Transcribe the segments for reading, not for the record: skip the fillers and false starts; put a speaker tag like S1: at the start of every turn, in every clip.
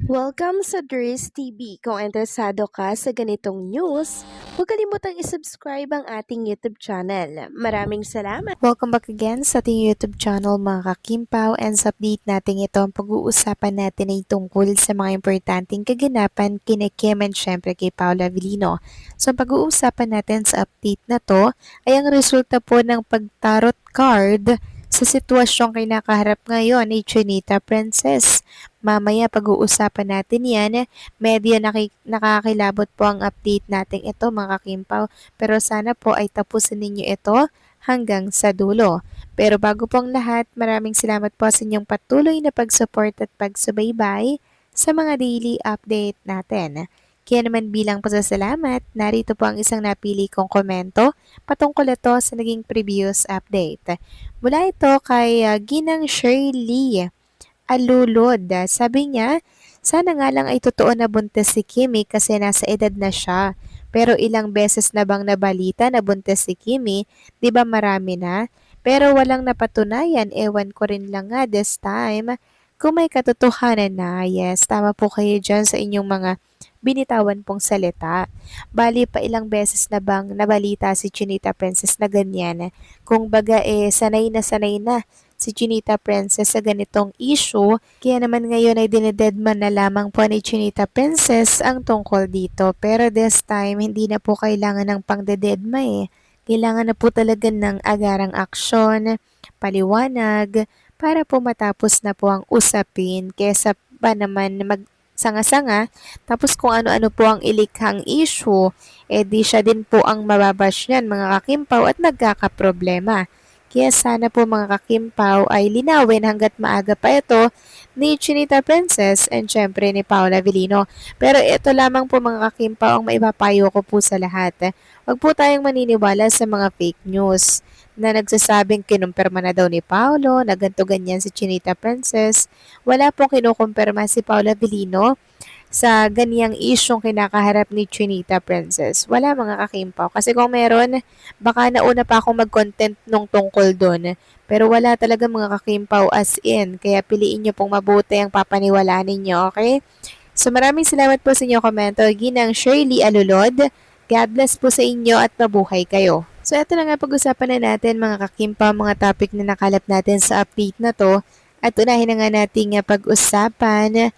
S1: Welcome sa Dris TV. Kung interesado ka sa ganitong news, huwag kalimutang isubscribe ang ating YouTube channel. Maraming salamat!
S2: Welcome back again sa ating YouTube channel mga kakimpaw, and sa update natin ito ang pag-uusapan natin ay tungkol sa mga importanteng kaganapan kina Kim and syempre kay Paula Avellino. So ang pag-uusapan natin sa update na to ay ang resulta po ng pagtarot card sa sitwasyong kinakaharap ngayon ni Chinita Princess. Mamaya pag-uusapan natin yan, medyo nakakilabot po ang update natin ito mga kakimpaw, pero sana po ay tapusin ninyo ito hanggang sa dulo. Pero bago pong lahat, maraming salamat po sa inyong patuloy na pag-support at pagsubaybay sa mga daily update natin. Kaya naman bilang pasasalamat, narito po ang isang napili kong komento patungkol ito sa naging previous update. Mula ito kay Ginang Shirley Alulod. Sabi niya, sana nga lang ay totoo na buntis si Kimi kasi nasa edad na siya. Pero ilang beses na bang nabalita na buntis si Kimi, di ba marami na? Pero walang napatunayan, ewan ko rin lang nga this time. Kung may katotohanan na, yes, tama po kayo dyan sa inyong mga binitawan pong salita. Bali pa ilang beses na bang nabalita si Chinita Princess na ganyan. Kung baga sanay na si Chinita Princess sa ganitong issue, kaya naman ngayon ay dinededman na lamang po ni Chinita Princess ang tungkol dito. Pero this time, hindi na po kailangan ng pangdededma Kailangan na po talaga ng agarang aksyon, paliwanag, para po matapos na po ang usapin kesa pa naman na sanga-sanga, tapos kung ano-ano po ang ilikhang issue, di siya din po ang mababash niyan mga kakimpaw at nagkakaproblema. Kaya sana po mga kakimpaw ay linawin hanggat maaga pa ito ni Chinita Princess and syempre ni Paula Avellino. Pero ito lamang po mga kakimpaw ang maipapayo ko po sa lahat. Huwag po tayong maniniwala sa mga fake news na nagsasabing kinumpirma na daw ni Paolo na ganto ganyan si Chinita Princess. Wala pong kinukumpirma si Paula Avellino sa ganyang isyong kinakaharap ni Chinita Princess. Wala mga kakimpaw. Kasi kung meron, baka nauna pa akong mag-content nung tungkol doon. Pero wala talaga mga kakimpaw as in. Kaya piliin nyo pong mabuti ang papaniwalaan ninyo, okay? So maraming salamat po sa inyong komento. Ginang Shirley Alulod. God bless po sa inyo at mabuhay kayo. So ito na nga pag-usapan na natin mga kakimpa, mga topic na nakalap natin sa update na to. At unahin na nga nating pag-usapan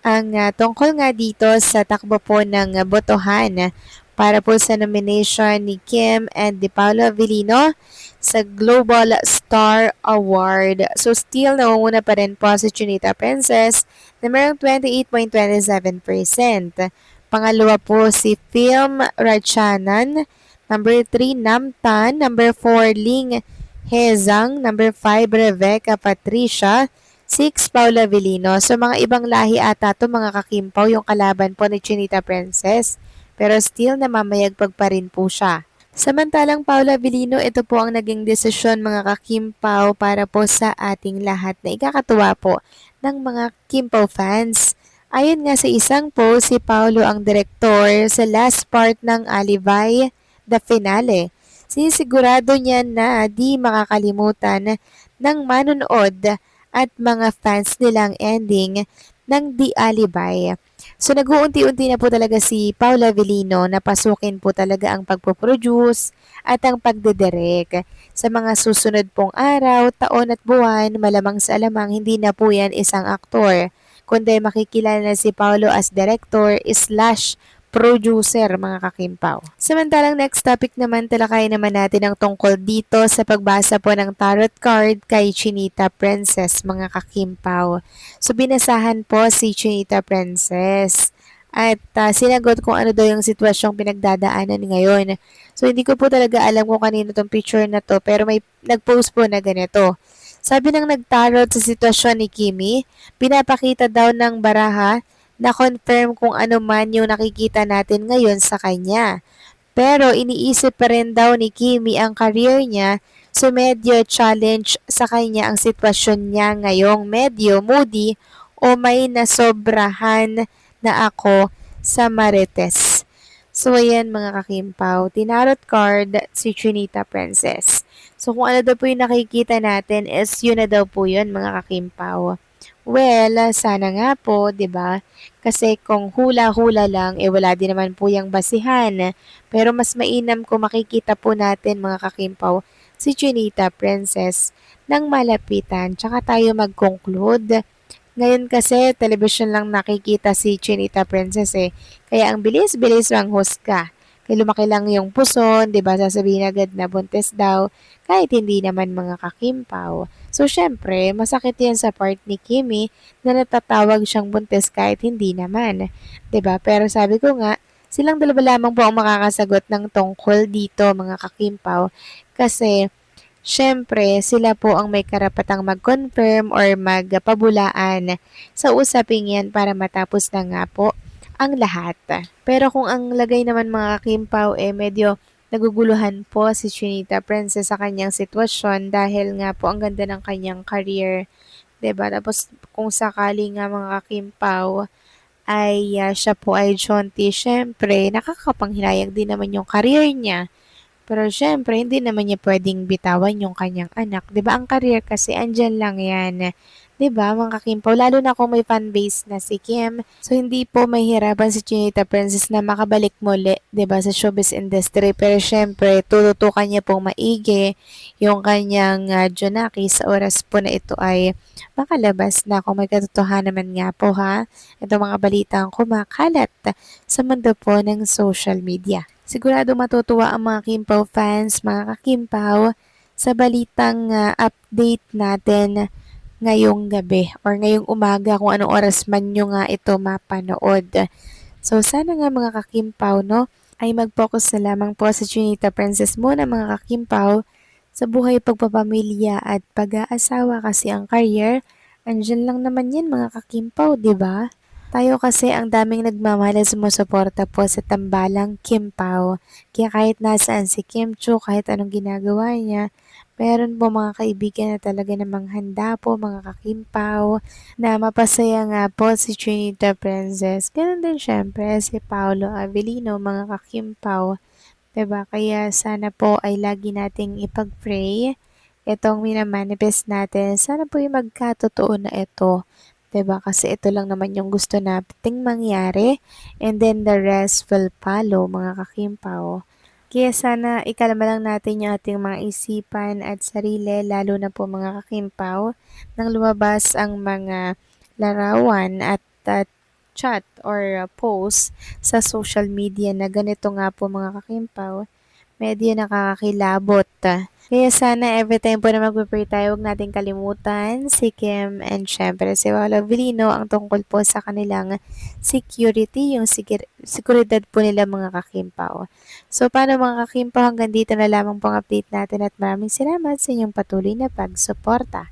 S2: ang tungkol nga dito sa takbo po ng botohan para po sa nomination ni Kim and ni Paolo Avellino sa Global Star Award. So still nangunguna pa rin po si Chinita Princess na mayroong 28.27%. Pangalawa po si Film Rachanan. Number 3, Namtan. Number 4, Ling Hezang. Number 5, Rebecca Patricia. 6, Paula Avellino. So mga ibang lahi ata to mga kakimpaw yung kalaban po ni Chinita Princess. Pero still namamayagpag pa rin po siya. Samantalang Paula Avellino, ito po ang naging desisyon mga kakimpaw para po sa ating lahat na ikakatuwa po ng mga Kimpaw fans. Ayon nga sa isang post, si Paolo ang direktor sa last part ng Alibay the finale. Sinisigurado niya na di makakalimutan ng manonood at mga fans nilang ending ng The Alibay. So nag-uunti-unti na po talaga si Paula Avellino na pasukin po talaga ang pagpoproduce at ang pagdedirect. Sa mga susunod pong araw, taon at buwan, malamang sa alamang hindi na po yan isang aktor, kundi makikilala na si Paolo as director slash producer mga kakimpaw. Samantalang next topic naman, talakayin naman natin ang tungkol dito sa pagbasa po ng tarot card kay Chinita Princess mga kakimpaw. So binasahan po si Chinita Princess at sinagot kung ano daw yung sitwasyong pinagdadaanan ngayon. So hindi ko po talaga alam kung kanino tong picture na to, pero may nag-post po na ganito. Sabi ng nagtarot sa sitwasyon ni Kimi, pinapakita daw ng baraha na confirm kung ano man yung nakikita natin ngayon sa kanya. Pero iniisip pa rin daw ni Kimi ang career niya, so medyo challenge sa kanya ang sitwasyon niya ngayong medyo moody o may nasobrahan na ako sa Marites. So ayan mga kakimpaw, tinarot card si Chinita Princess. So kung ano daw po yung nakikita natin is yun na daw po yun mga kakimpaw. Well, sana nga po, 'di ba? Kasi kung hula-hula lang, wala din naman po yang basihan. Pero mas mainam kung makikita po natin mga kakimpaw, si Chinita Princess ng malapitan, tsaka tayo mag-conclude. Ngayon kasi, television lang nakikita si Chinita Princess kaya ang bilis-bilis manghusga. Kaya lumaki lang yung puson, 'di ba? Sasabihin agad na buntis daw, kahit hindi naman mga kakimpaw. So, syempre, masakit yan sa part ni Kimi na natatawag siyang buntis kahit hindi naman. 'Di ba? Pero sabi ko nga, silang dalawa lamang po ang makakasagot ng tungkol dito mga kakimpaw. Kasi, siyempre, sila po ang may karapatang mag-confirm or magpabulaan sa usaping yan para matapos na nga po ang lahat. Pero kung ang lagay naman mga kakimpaw medyo naguguluhan po si Chinita Princess sa kanyang sitwasyon dahil nga po ang ganda ng kanyang career, 'di ba? Tapos kung sakali nga mga kakimpaw ay siya po ay Chonti, syempre nakakapanghinayang din naman yung career niya. Pero siyempre, hindi naman niya pwedeng bitawan yung kanyang anak. 'Di ba ang career kasi andyan lang yan. 'Di ba mga kakimpaw? Lalo na kung may fanbase na si Kim. So, hindi po mahihirapan si Chinita Princess na makabalik muli, 'di ba, sa showbiz industry. Pero siyempre, tututukan niya pong maigi yung kanyang Junaki sa oras po na ito ay makalabas na kung may katotohanan naman nga po ha. Ito mga balitang kumakalat sa mundo po ng social media. Sigurado matutuwa ang mga Kimpaw fans, mga kakimpaw, sa balitang update natin ngayong gabi or ngayong umaga kung anong oras man nyo nga ito mapanood. So sana nga mga kakimpaw no, ay mag-focus na lamang po sa Chinita Princess muna mga kakimpaw sa buhay pagpapamilya at pag-aasawa kasi ang career, andyan lang naman yan mga kakimpaw, di ba? Tayo kasi ang daming nagmamahal at sumusuporta po sa tambalang Kim Pao. Kaya kahit nasaan si Kim Chu, kahit anong ginagawa niya, meron po mga kaibigan na talaga namang handa po mga kakimpaw na mapasaya nga po si Trinita Princess. Ganun din syempre si Paolo Avellino mga kakimpaw. 'Di ba? Kaya sana po ay lagi nating ipag-pray itong minamanifest natin. Sana po yung magkatotoo na ito. 'Di ba? Kasi ito lang naman yung gusto nating mangyari and then the rest will follow mga kakimpaw. Kaya sana ikalma lang natin yung ating mga isipan at sarili, lalo na po mga kakimpaw, nang lumabas ang mga larawan at chat or post sa social media na ganito nga po mga kakimpaw, medyo nakakakilabot. Kaya sana every time po na magpe-pray tayo, huwag nating kalimutan si Kim and syempre si Paolo Avellino ang tungkol po sa kanilang security, yung seguridad po nila mga kakimpaw. So paano mga kakimpaw, hanggang dito na lamang pong update natin at maraming salamat sa inyong patuloy na pagsuporta.